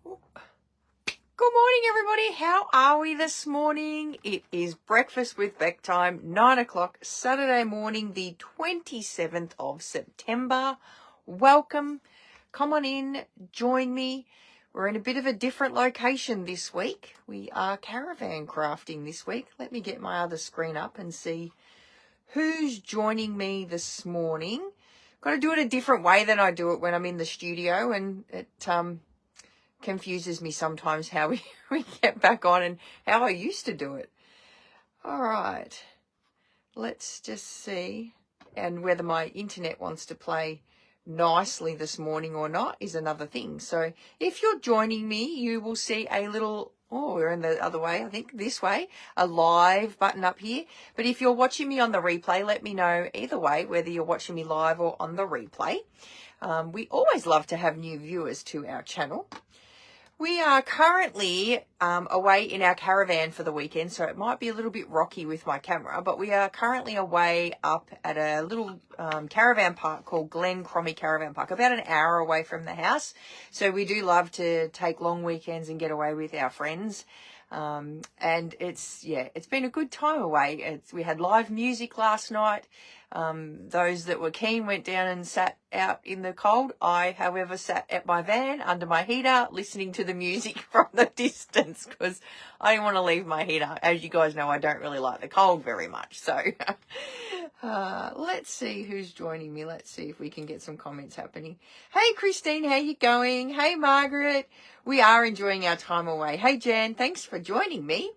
Good morning, everybody. How are we this morning? It is breakfast with Beck time, 9 o'clock, Saturday morning, the 27th of September. Welcome. Come on in, join me. We're in a bit of a different location this week. We are caravan crafting this week. Let me get my other screen up and see who's joining me this morning. Got to do it a different way than I do it when I'm in the studio, and it confuses me sometimes how we get back on and how I used to do it. All right, let's just see. And whether my internet wants to play nicely this morning or not is another thing. So if you're joining me, you will see a little, we're in the other way, I think, this way, a live button up here. But if you're watching me on the replay, let me know either way, whether you're watching me live or on the replay. We always love to have new viewers to our channel. We are currently away in our caravan for the weekend, so it might be a little bit rocky with my camera, but we are currently away up at a little caravan park called Glen Cromie Caravan Park, about an hour away from the house. So we do love to take long weekends and get away with our friends. And it's been a good time away. We had live music last night. Those that were keen went down and sat out in the cold. I, however, sat at my van under my heater listening to the music from the distance because I didn't want to leave my heater. As you guys know, I don't really like the cold very much. So let's see who's joining me. Let's see if we can get some comments happening. Hey, Christine, how you going? Hey, Margaret. We are enjoying our time away. Hey, Jan, thanks for joining me.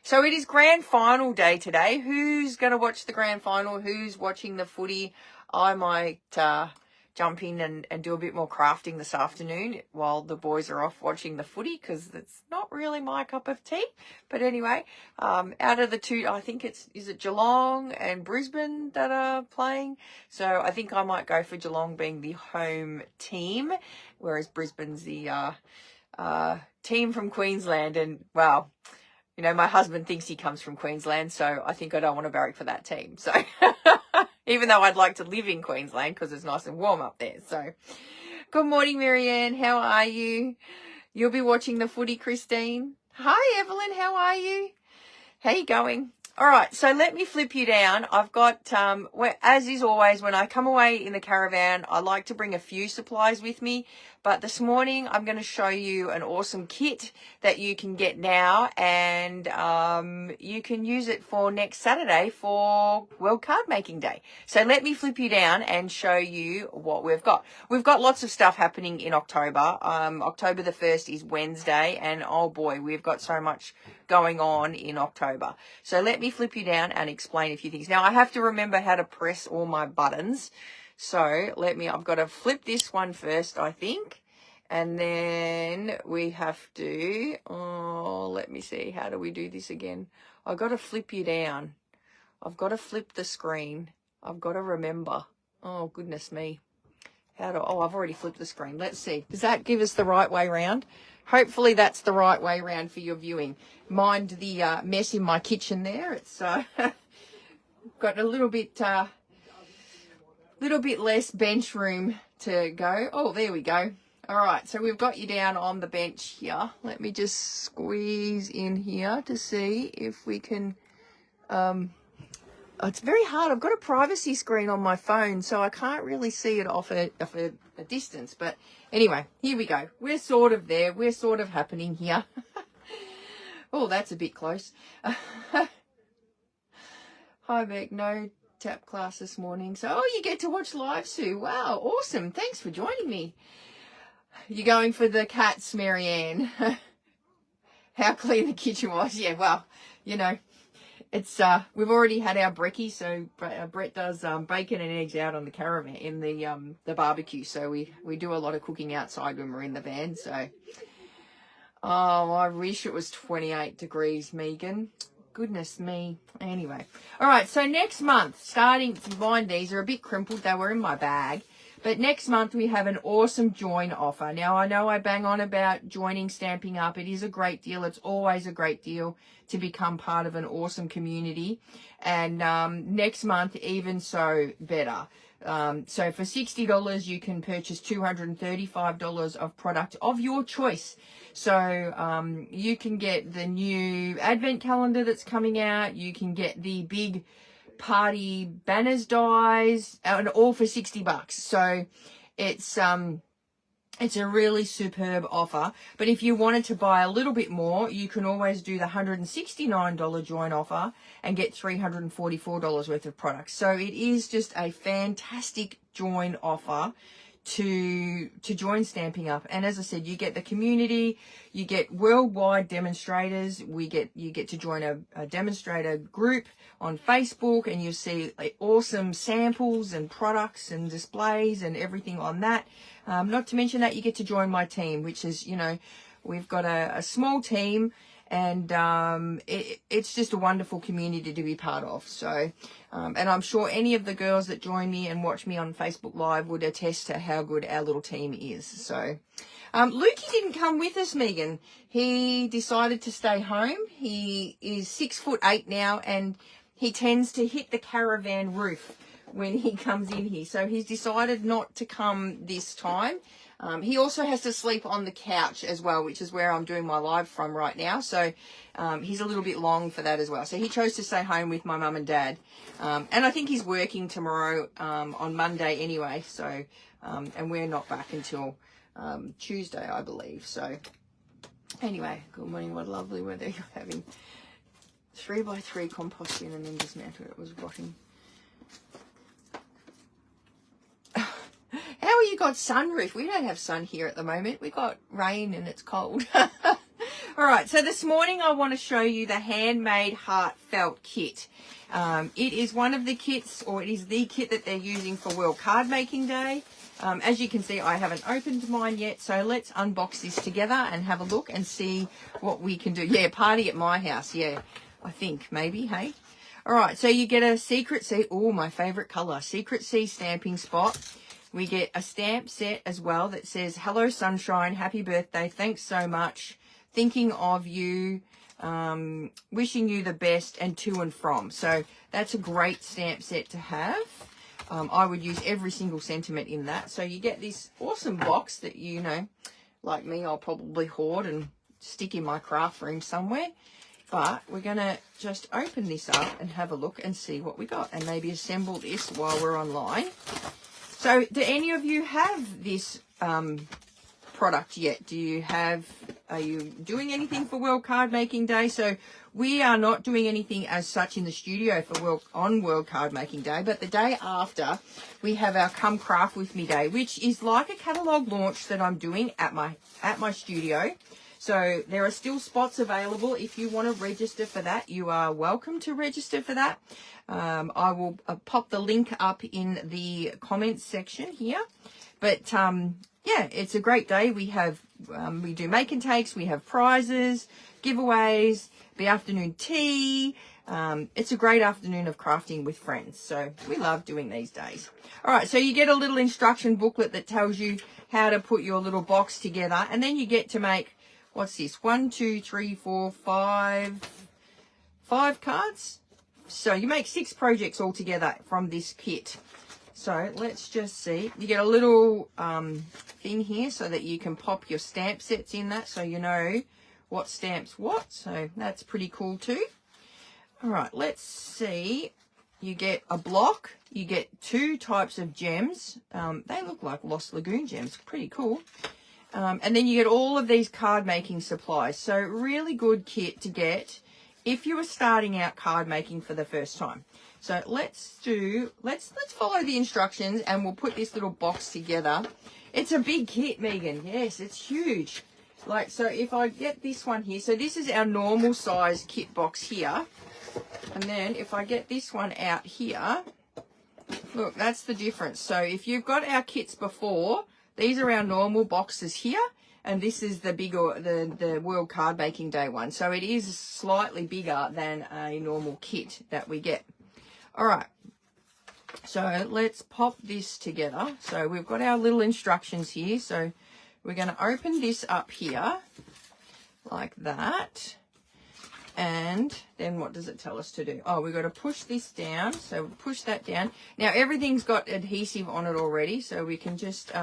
So it is grand final day today. Who's going to watch the grand final? Who's watching the footy? I might jump in and do a bit more crafting this afternoon while the boys are off watching the footy because it's not really my cup of tea. But anyway, out of the two, I think is it Geelong and Brisbane that are playing? So I think I might go for Geelong being the home team, whereas Brisbane's the team from Queensland. And, well, you know, my husband thinks he comes from Queensland, so I think I don't want to barrack for that team. So even though I'd like to live in Queensland because it's nice and warm up there. So good morning, Marianne. How are you? You'll be watching the footy, Christine. Hi, Evelyn. How are you? How you going? All right, so let me flip you down. I've got, as is always, when I come away in the caravan, I like to bring a few supplies with me. But this morning, I'm going to show you an awesome kit that you can get now. And you can use it for next Saturday for World Card Making Day. So let me flip you down and show you what we've got. We've got lots of stuff happening in October. October the 1st is Wednesday. And, oh, boy, we've got so much going on in October. So let me flip you down and explain a few things. Now I have to remember how to press all my buttons. So I've got to flip this one first, I think. And then we have to, let me see. How do we do this again? I've got to flip you down. I've got to flip the screen. I've got to remember. Oh, goodness me. I've already flipped the screen. Let's see. Does that give us the right way round? Hopefully that's the right way round for your viewing. Mind the mess in my kitchen there. It's got a little bit less bench room to go. Oh, there we go. All right, so we've got you down on the bench here. Let me just squeeze in here to see if we can... it's very hard. I've got a privacy screen on my phone, so I can't really see it off a distance. But anyway, here we go. We're sort of there. We're sort of happening here. Oh, that's a bit close. Hi, Beck. No tap class this morning. So, you get to watch live, Sue. Wow, awesome. Thanks for joining me. You're going for the cats, Marianne. How clean the kitchen was. Yeah, well, you know. It's we've already had our brekkie, so Brett does bacon and eggs out on the caravan in the barbecue. So we do a lot of cooking outside when we're in the van. So I wish it was 28 degrees, Megan. Goodness me. Anyway, all right. So next month, starting, mind these are a bit crimpled. They were in my bag. But next month we have an awesome join offer. Now, I know I bang on about joining Stamping Up. It is a great deal. It's always a great deal to become part of an awesome community. And next month, even so better. So for $60, you can purchase $235 of product of your choice. So you can get the new advent calendar that's coming out. You can get the big party banners dies, and all for $60. So it's a really superb offer. But if you wanted to buy a little bit more, you can always do the $169 join offer and get $344 worth of products. So it is just a fantastic join offer to join Stamping Up. And as I said, you get the community, you get worldwide demonstrators, you get to join a demonstrator group on Facebook, and you see awesome samples and products and displays and everything on that. Not to mention that you get to join my team, which is, we've got a small team, and it's just a wonderful community to be part of. So, and I'm sure any of the girls that join me and watch me on Facebook Live would attest to how good our little team is. So, Lukey didn't come with us, Megan. He decided to stay home. He is 6'8" now, and he tends to hit the caravan roof when he comes in here. So he's decided not to come this time. He also has to sleep on the couch as well, which is where I'm doing my live from right now. So he's a little bit long for that as well. So he chose to stay home with my mum and dad. And I think he's working tomorrow on Monday anyway. So, and we're not back until Tuesday, I believe. So anyway, good morning. What lovely weather you're having. 3x3 compost bin and then dismantle it. It was rotting. How you got sunroof? We don't have sun here at the moment. We got rain and it's cold. All right, so this morning I want to show you the Handmade Heartfelt kit. It is one of the kits, or it is the kit that they're using for World Card Making Day. As you can see, I haven't opened mine yet, so let's unbox this together and have a look and see what we can do. Yeah, party at my house. Yeah, I think maybe, hey? All right, so you get a Secret Sea. Oh, my favorite color. Secret Sea stamping spot. We get a stamp set as well that says, "Hello Sunshine, happy birthday, thanks so much, thinking of you, wishing you the best, and to and from." So that's a great stamp set to have. I would use every single sentiment in that. So you get this awesome box that, like me, I'll probably hoard and stick in my craft room somewhere. But we're going to just open this up and have a look and see what we got, and maybe assemble this while we're online. So do any of you have this product yet? Are you doing anything for World Card Making Day? So we are not doing anything as such in the studio for World Card Making Day, but the day after we have our Come Craft With Me Day, which is like a catalogue launch that I'm doing at my studio. So there are still spots available. If you want to register for that, you are welcome to register for that. I will pop the link up in the comments section here. But yeah, it's a great day. We have we do make and takes. We have prizes, giveaways, the afternoon tea. It's a great afternoon of crafting with friends. So we love doing these days. All right, so you get a little instruction booklet that tells you how to put your little box together, and then you get to make, what's this? 1, 2, 3, 4, 5 cards. So you make 6 projects altogether from this kit. So let's just see. You get a little thing here so that you can pop your stamp sets in that, so you know what stamps what. So that's pretty cool too. All right, let's see. You get a block. You get 2 types of gems. They look like Lost Lagoon gems. Pretty cool. And then you get all of these card making supplies. So really good kit to get if you are starting out card making for the first time. So let's follow the instructions, and we'll put this little box together. It's a big kit, Megan. Yes, it's huge. So if I get this one here, so this is our normal size kit box here. And then if I get this one out here, look, that's the difference. So if you've got our kits before, these are our normal boxes here, and this is the bigger, the World Card Making Day one. So it is slightly bigger than a normal kit that we get. All right, so let's pop this together. So we've got our little instructions here. So we're going to open this up here like that. And then what does it tell us to do? Oh, we've got to push this down. So push that down. Now everything's got adhesive on it already, so we can just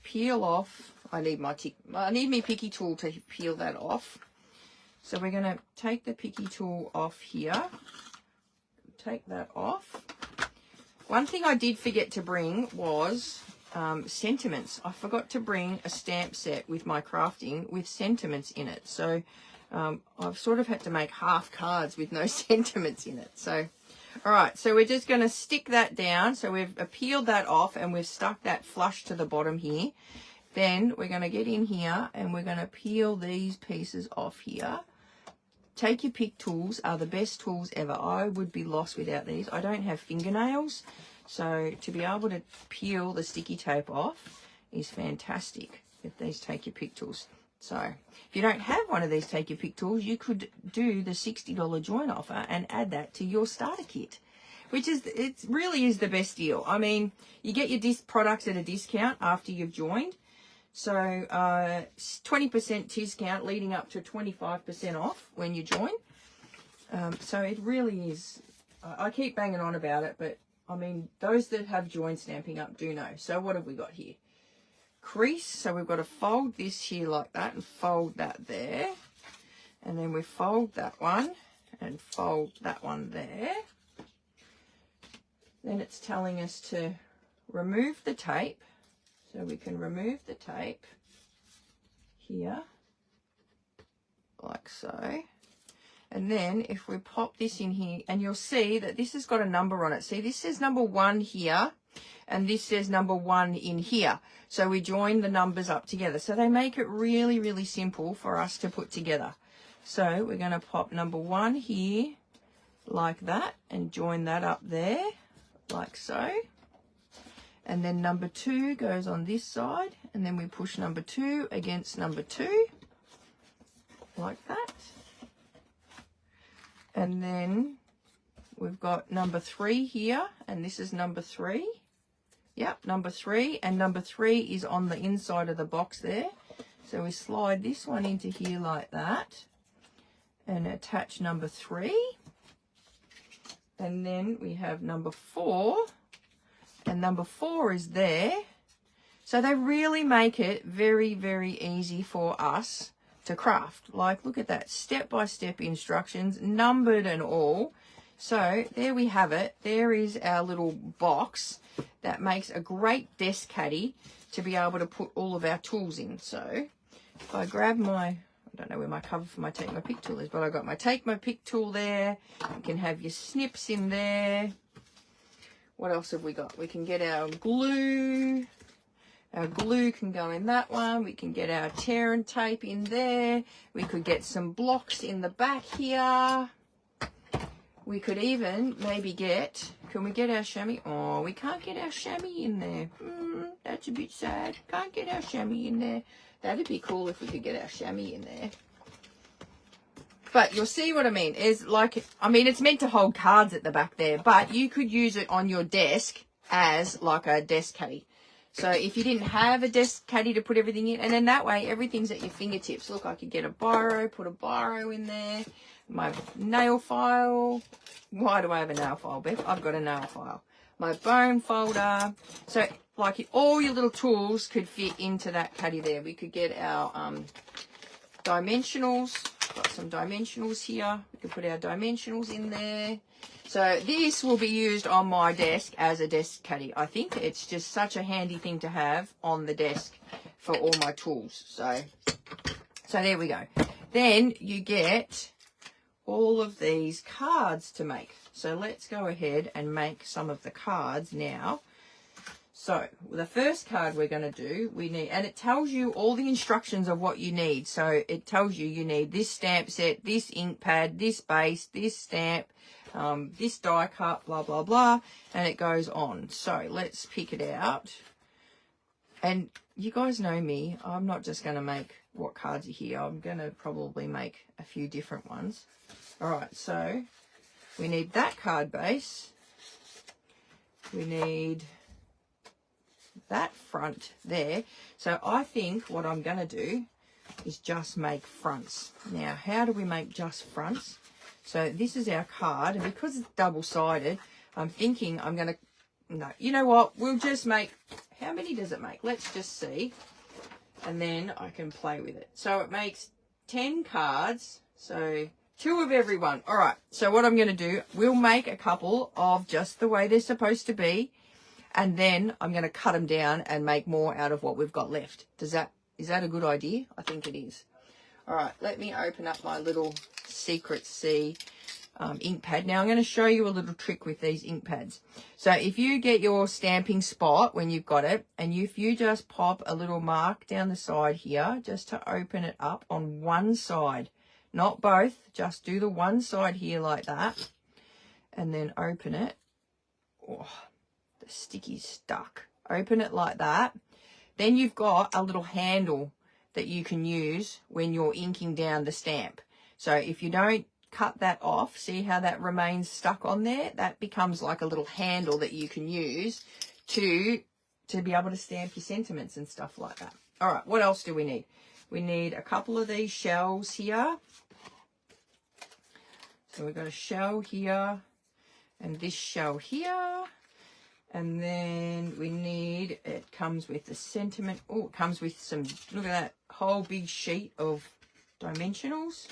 peel off. I need my picky tool to peel that off. So we're going to take the picky tool off here. Take that off. One thing I did forget to bring was sentiments. I forgot to bring a stamp set with my crafting with sentiments in it. So I've sort of had to make half cards with no sentiments in it. So, all right, so we're just going to stick that down. So we've peeled that off and we've stuck that flush to the bottom here. Then we're going to get in here and we're going to peel these pieces off here. Take Your Pick tools are the best tools ever. I would be lost without these. I don't have fingernails, so to be able to peel the sticky tape off is fantastic with these Take Your Pick tools. So if you don't have one of these Take Your Pick tools, you could do the $60 join offer and add that to your starter kit, which is, it really is the best deal. I mean, you get your products at a discount after you've joined. So 20% discount leading up to 25% off when you join. So it really is, I keep banging on about it, but I mean, those that have joined Stampin' Up do know. So what have we got here? Crease. So we've got to fold this here like that and fold that there. And then we fold that one and fold that one there. Then it's telling us to remove the tape. So we can remove the tape here, like so. And then if we pop this in here, and you'll see that this has got a number on it. See, this says number 1 here, and this says number 1 in here. So we join the numbers up together. So they make it really, really simple for us to put together. So we're going to pop number 1 here, like that, and join that up there, like so. And then number 2 goes on this side, and then we push number 2 against number 2, like that. And then we've got number 3 here, and this is number 3. Yep, number 3, and number 3 is on the inside of the box there. So we slide this one into here like that, and attach number 3. And then we have number 4. And number 4 is there. So they really make it very, very easy for us to craft. Like, look at that, step-by-step instructions, numbered and all. So there we have it. There is our little box that makes a great desk caddy to be able to put all of our tools in. So if I grab my, I don't know where my cover for my Take My Pick tool is, but I got my Take My Pick tool there. You can have your snips in there. What else have we got? We can get our glue. Our glue can go in that one. We can get our tear and tape in there. We could get some blocks in the back here. We could even maybe get, can we get our chamois? Oh, we can't get our chamois in there. That's a bit sad. Can't get our chamois in there. That'd be cool if we could get our chamois in there. But you'll see what I mean. Is like, I mean, it's meant to hold cards at the back there, but you could use it on your desk as like a desk caddy. So if you didn't have a desk caddy to put everything in, and then that way everything's at your fingertips. Look, I could get a biro, put a biro in there, my nail file. Why do I have a nail file, Beth? I've got a nail file. My bone folder. So like all your little tools could fit into that caddy there. We could get our dimensionals. Got some dimensionals here. We can put our dimensionals in there. So this will be used on my desk as a desk caddy. I think it's just such a handy thing to have on the desk for all my tools. So there we go. Then you get all of these cards to make. So let's go ahead and make some of the cards now. So the first card we're going to do, we need, and it tells you all the instructions of what you need. So it tells you you need this stamp set, this ink pad, this base, this stamp, this die cut, blah, blah, blah, and it goes on. So let's pick it out. And you guys know me, I'm not just going to make what cards are here. I'm going to probably make a few different ones. All right, so we need that card base. We need that front there. So I think what I'm going to do is just make fronts. Now, how do we make just fronts? So this is our card, and because it's double-sided, I'm thinking I'm going to, no, you know what? We'll just make, how many does it make? Let's just see. And then I can play with it. So it makes 10 cards. So 2 of every one. All right. So what I'm going to do, we'll make a couple of just the way they're supposed to be. And then I'm going to cut them down and make more out of what we've got left. Is that a good idea? I think it is. All right. Let me open up my little Secret C ink pad. Now I'm going to show you a little trick with these ink pads. So if you get your stamping spot when you've got it, and if you just pop a little mark down the side here, just to open it up on one side, not both, just do the one side here like that, and then open it. Oh, the sticky's stuck. Open it like that. Then you've got a little handle that you can use when you're inking down the stamp. So if you don't cut that off, see how that remains stuck on there? That becomes like a little handle that you can use to be able to stamp your sentiments and stuff like that. All right, what else do we need? We need a couple of these shells here. So we've got a shell here and this shell here. And then we need, it comes with the sentiment. Oh, it comes with some, look at that whole big sheet of dimensionals.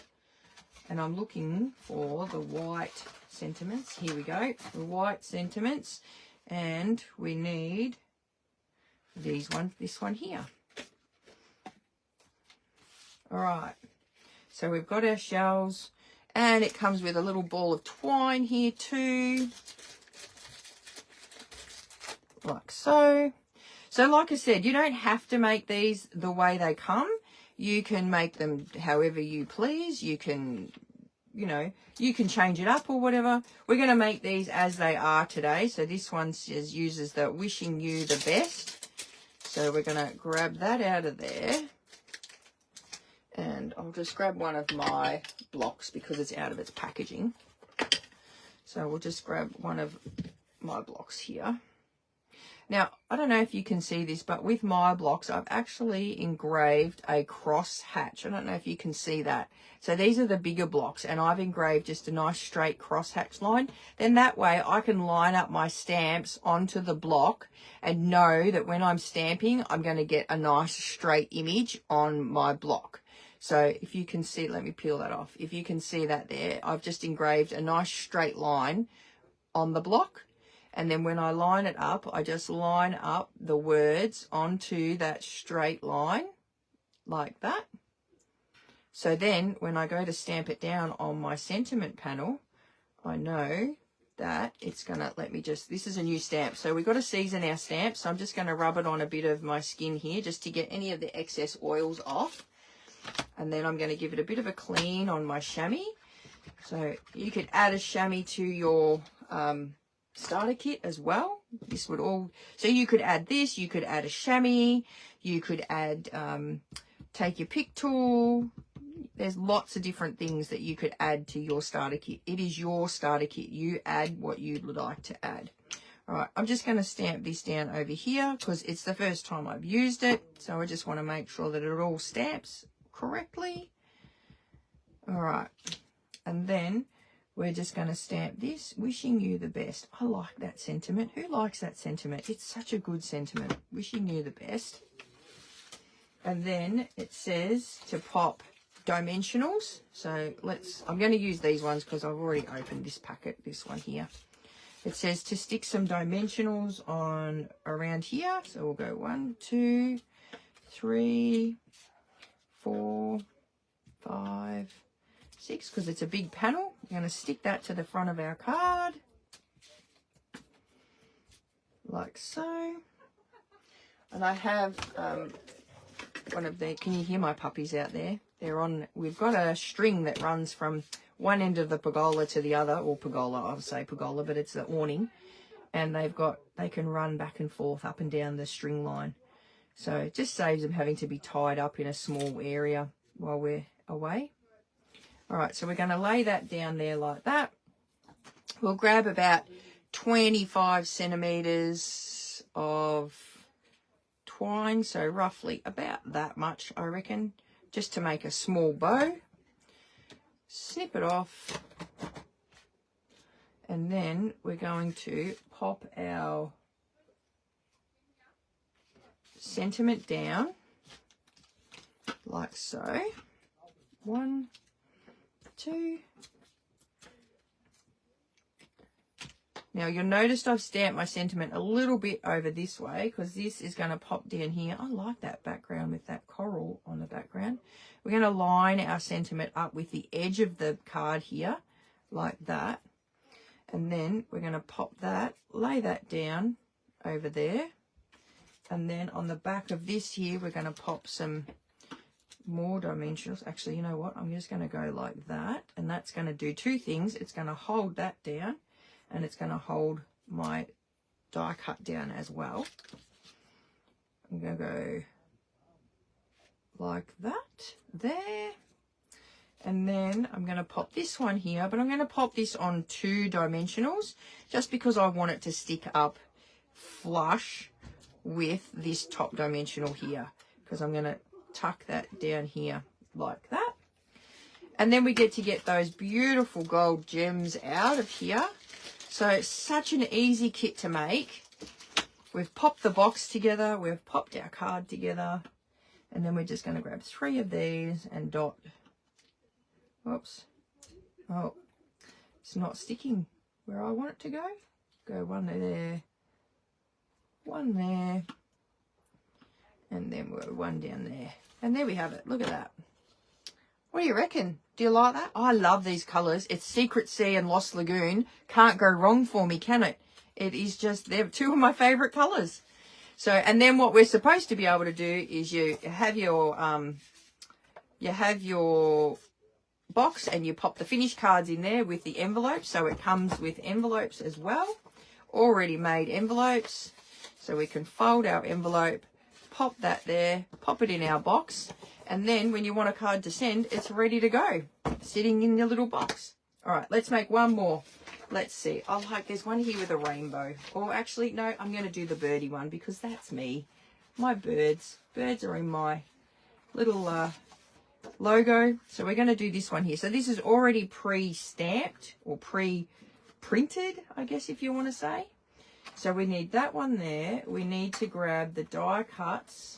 And I'm looking for the white sentiments. Here we go, the white sentiments. And we need this one here. All right, so we've got our shells, and it comes with a little ball of twine here too, like so. So like I said, you don't have to make these the way they come. You can make them however you please. You can, you know, you can change it up or whatever. We're going to make these as they are today. So this one says, uses the wishing you the best. So we're going to grab that out of there. And I'll just grab one of my blocks because it's out of its packaging. So we'll just grab one of my blocks here. Now, I don't know if you can see this, but with my blocks, I've actually engraved a cross hatch. I don't know if you can see that. So these are the bigger blocks, and I've engraved just a nice straight cross hatch line. Then that way I can line up my stamps onto the block and know that when I'm stamping, I'm going to get a nice straight image on my block. So if you can see, let me peel that off. If you can see that there, I've just engraved a nice straight line on the block. And then when I line it up, I just line up the words onto that straight line like that. So then when I go to stamp it down on my sentiment panel, I know that it's going to let me just, this is a new stamp. So we've got to season our stamp. So I'm just going to rub it on a bit of my skin here just to get any of the excess oils off. And then I'm going to give it a bit of a clean on my chamois. So you could add a chamois to your starter kit as well. This would all, so you could add this, you could add a chamois, you could add take your pick tool. There's lots of different things that you could add to your starter kit. It is your starter kit. You add what you'd like to add. All right, I'm just going to stamp this down over here because it's the first time I've used it, so I just want to make sure that it all stamps correctly. All right, and then we're just going to stamp this, wishing you the best. I like that sentiment. Who likes that sentiment? It's such a good sentiment. Wishing you the best. And then it says to pop dimensionals. So I'm going to use these ones because I've already opened this packet, this one here. It says to stick some dimensionals on around here. So we'll go 1, 2, 3, 4, 5, 6, because it's a big panel. We're going to stick that to the front of our card, like so. And I have one of the, can you hear my puppies out there? They're on, we've got a string that runs from one end of the pergola to the other, or pergola, I would say pergola, but it's the awning. And they can run back and forth up and down the string line. So it just saves them having to be tied up in a small area while we're away. All right, so we're going to lay that down there like that. We'll grab about 25 centimeters of twine, so roughly about that much, I reckon. just to make a small bow. Snip it off. And then we're going to pop our sentiment down like so. 1, 2. Now you'll notice I've stamped my sentiment a little bit over this way because this is going to pop down here. I like that background with that coral on the background. We're going to line our sentiment up with the edge of the card here like that. And then we're going to pop that, lay that down over there. And then on the back of this here, we're going to pop some more dimensionals. Actually, you know what? I'm just going to go like that. And that's going to do two things. It's going to hold that down. And it's going to hold my die cut down as well. I'm going to go like that there. And then I'm going to pop this one here, but I'm going to pop this on 2 dimensionals just because I want it to stick up flush with this top dimensional here, because I'm going to tuck that down here like that. And then we get to get those beautiful gold gems out of here. So it's such an easy kit to make. We've popped the box together, we've popped our card together, and then we're just going to grab 3 of these and dot. Whoops. Oh, it's not sticking where I want it to go. Go 1 there, 1 there, and then we'll 1 down there. And there we have it. Look at that. What do you reckon? Do you like that? I love these colours. It's Secret Sea and Lost Lagoon. Can't go wrong for me, can it? It is just, they're 2 of my favourite colours. So, and then what we're supposed to be able to do is you have your box and you pop the finished cards in there with the envelopes. So it comes with envelopes as well. Already made envelopes. So we can fold our envelope, pop that there, pop it in our box. And then when you want a card to send, it's ready to go, sitting in your little box. All right, let's make one more. Let's see. Oh, like there's one here with a rainbow. Or actually, no, I'm going to do the birdie one because that's me. My birds. Birds are in my little logo. So we're going to do this one here. So this is already pre-stamped or pre-printed, I guess, if you want to say. So we need that one there. We need to grab the die cuts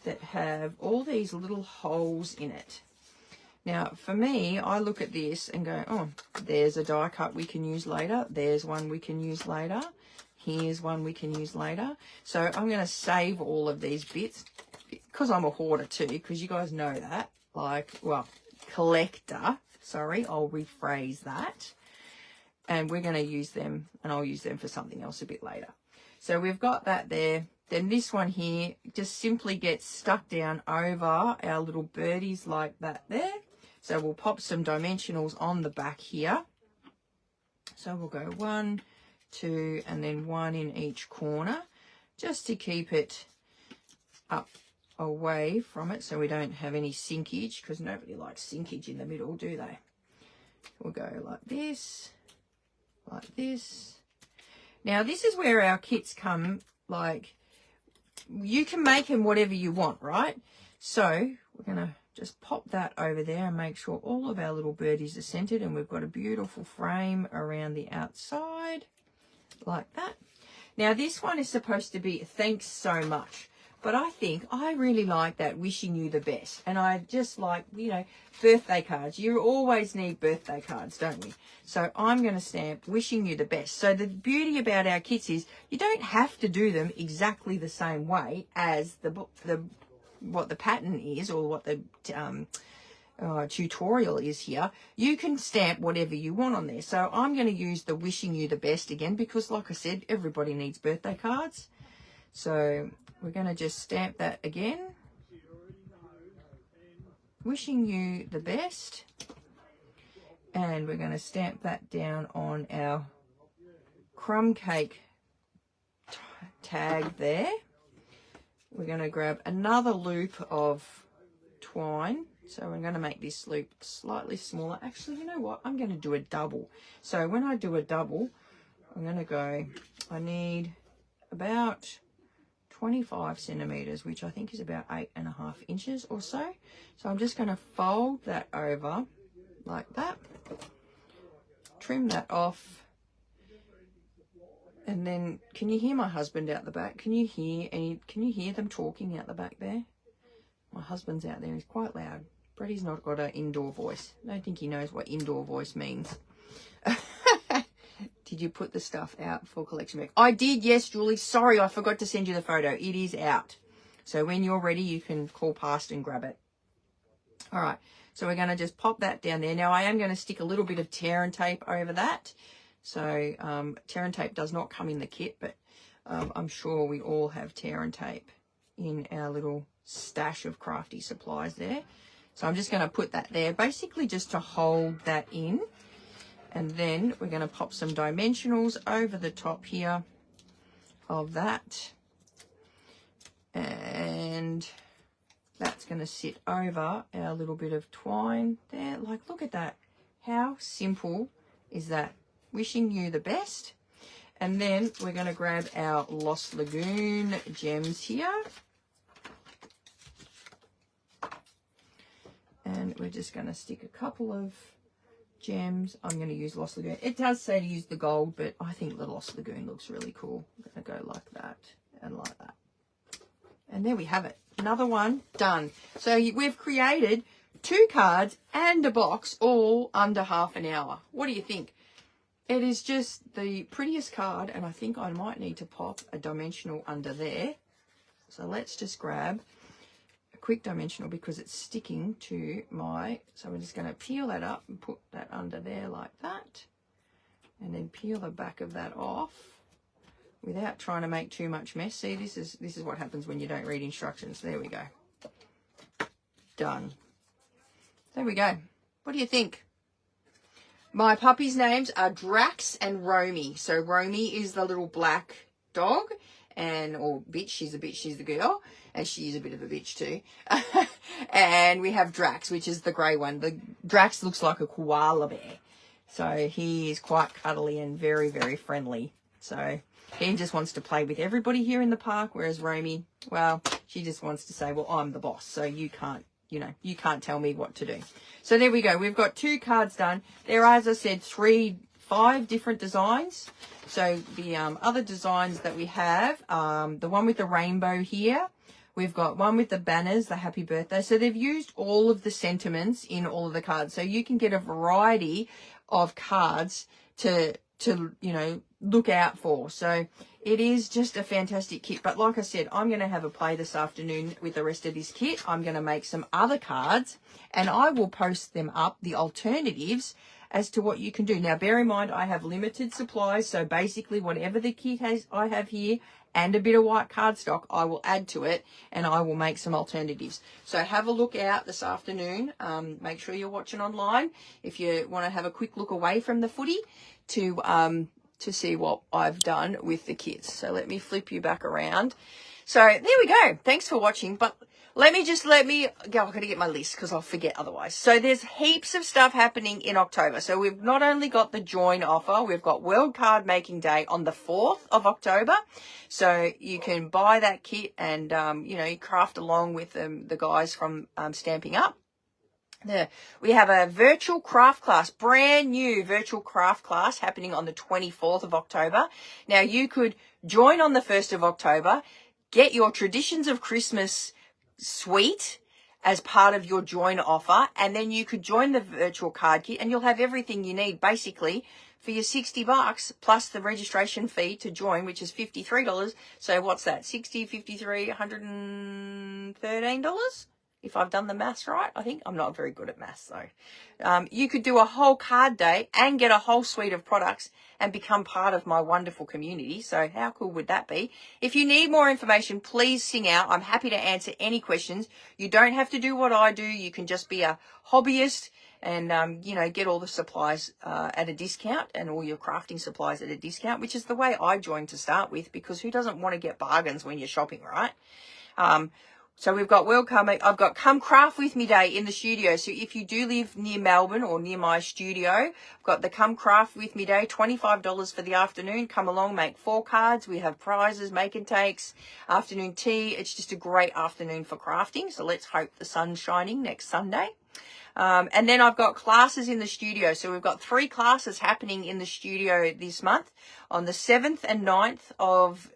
that have all these little holes in it. Now, for me, I look at this and go, oh, there's a die cut we can use later. There's one we can use later. Here's one we can use later. So I'm going to save all of these bits because I'm a hoarder too, because you guys know that. Like, well, collector. Sorry, I'll rephrase that. And we're going to use them, and I'll use them for something else a bit later. So we've got that there. Then this one here just simply gets stuck down over our little birdies like that there. So we'll pop some dimensionals on the back here. So we'll go 1, 2, and then 1 in each corner just to keep it up away from it so we don't have any sinkage, because nobody likes sinkage in the middle, do they? We'll go like this, like this. Now this is where our kits come, like, you can make them whatever you want, right? So we're going to just pop that over there and make sure all of our little birdies are centered, and we've got a beautiful frame around the outside like that. Now this one is supposed to be thanks so much, but I think I really like that wishing you the best. And I just like, you know, birthday cards. You always need birthday cards, don't we? So I'm going to stamp wishing you the best. So the beauty about our kits is you don't have to do them exactly the same way as what the pattern is, or what the tutorial is here. You can stamp whatever you want on there. So I'm going to use the wishing you the best again, because like I said, everybody needs birthday cards. So we're going to just stamp that again. Wishing you the best. And we're going to stamp that down on our crumb cake tag there. We're going to grab another loop of twine. So we're going to make this loop slightly smaller. Actually, you know what? I'm going to do a double. So when I do a double, I'm going to go, I need about 25 centimeters, which I think is about 8.5 inches or so. So I'm just going to fold that over like that, trim that off. And then, can you hear my husband out the back? Can you hear them talking out the back there? My husband's out there. He's quite loud. Freddie's not got an indoor voice. I don't think he knows what indoor voice means. Did you put the stuff out for collection back? I did, yes, Julie. Sorry, I forgot to send you the photo. It is out. So when you're ready, you can call past and grab it. All right. So we're going to just pop that down there. Now, I am going to stick a little bit of tear and tape over that. So tear and tape does not come in the kit, but I'm sure we all have tear and tape in our little stash of crafty supplies there. So I'm just going to put that there, basically just to hold that in. And then we're going to pop some dimensionals over the top here of that. And that's going to sit over our little bit of twine there. Like, look at that. How simple is that? Wishing you the best. And then we're going to grab our Lost Lagoon gems here. And we're just going to stick a couple of gems. I'm going to use Lost Lagoon. It does say to use the gold, but I think the Lost Lagoon looks really cool. I'm going to go like that and like that. And there we have it. Another one done. So we've created 2 cards and a box all under half an hour. What do you think? It is just the prettiest card, and I think I might need to pop a dimensional under there. So let's just grab a quick dimensional because it's sticking to my... So we're just going to peel that up and put that under there like that. And then peel the back of that off without trying to make too much mess. See, this is what happens when you don't read instructions. There we go. Done. There we go. What do you think? My puppies' names are Drax and Romy. So Romy is the little black dog, or bitch. She's a bitch. She's the girl, and she's a bit of a bitch too. And we have Drax, which is the grey one. The Drax looks like a koala bear, so he is quite cuddly and very, very friendly. So he just wants to play with everybody here in the park, whereas Romy, well, she just wants to say, well, I'm the boss, so you can't. You can't tell me what to do. So there we go. We've got 2 cards done. There are, as I said, 5 different designs. So the other designs that we have, the one with the rainbow here. We've got one with the banners, the happy birthday. So they've used all of the sentiments in all of the cards. So you can get a variety of cards to look out for. So it is just a fantastic kit. But like I said, I'm going to have a play this afternoon with the rest of this kit. I'm going to make some other cards and I will post them up, the alternatives, as to what you can do. Now, bear in mind, I have limited supplies. So basically, whatever the kit I have here and a bit of white cardstock, I will add to it and I will make some alternatives. So have a look out this afternoon. Make sure you're watching online if you want to have a quick look away from the footy to see what I've done with the kits. So let me flip you back around. So there we go. Thanks for watching. But let me go. I've got to get my list because I'll forget otherwise. So there's heaps of stuff happening in October. So we've not only got the join offer, we've got World Card Making Day on the 4th of October. So you can buy that kit and, craft along with the guys from Stamping Up. We have a virtual craft class, brand new virtual craft class happening on the 24th of October. Now, you could join on the 1st of October, get your Traditions of Christmas suite as part of your join offer, and then you could join the virtual card kit and you'll have everything you need basically for your $60 plus the registration fee to join, which is $53. So what's that? 60, 53, $113? If I've done the maths right. I think I'm not very good at maths though. You could do a whole card day and get a whole suite of products and become part of my wonderful community. So how cool would that be? If you need more information, please sing out. I'm happy to answer any questions. You don't have to do what I do. You can just be a hobbyist and, get all the supplies at a discount and all your crafting supplies at a discount, which is the way I joined to start with, because who doesn't want to get bargains when you're shopping, right? So we've got I've got Come Craft With Me Day in the studio. So if you do live near Melbourne or near my studio, I've got the Come Craft With Me Day, $25 for the afternoon. Come along, make 4 cards. We have prizes, make and takes, afternoon tea. It's just a great afternoon for crafting. So let's hope the sun's shining next Sunday. And then I've got classes in the studio. So we've got 3 classes happening in the studio this month on the 7th and 9th of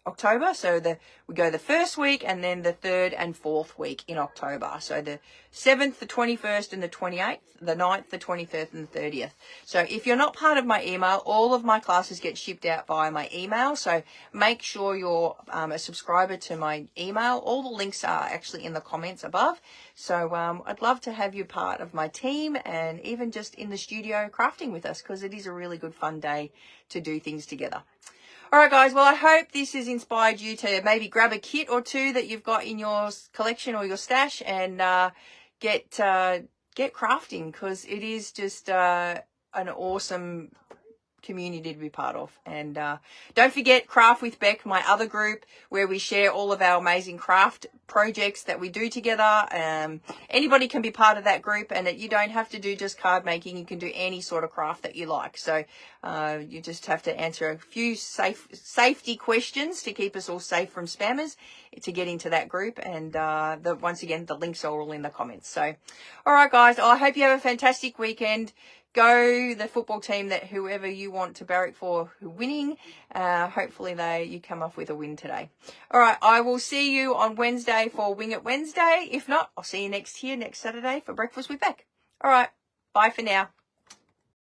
October. So we go the first week and then the 3rd and 4th week in October. So the 7th, the 21st and the 28th, the 9th, the 23rd and the 30th. So if you're not part of my email, all of my classes get shipped out via my email. So make sure you're a subscriber to my email. All the links are actually in the comments above. So I'd love to have you part of my team and even just in the studio crafting with us, because it is a really good fun day to do things together. All right, guys. Well, I hope this has inspired you to maybe grab a kit or 2 that you've got in your collection or your stash and get crafting, because it is just an awesome community to be part of. And don't forget Craft with Beck, my other group, where we share all of our amazing craft projects that we do together. Anybody can be part of that group, and you don't have to do just card making. You can do any sort of craft that you like. So you just have to answer a few safety questions to keep us all safe from spammers to get into that group. And once again, the links are all in the comments. So all right, guys, I hope you have a fantastic weekend. Go the football team, that whoever you want to barrack for winning. Hopefully you come off with a win today. All right, I will see you on Wednesday for Wing It Wednesday. If not, I'll see you next Saturday for Breakfast with Beck. All right, bye for now.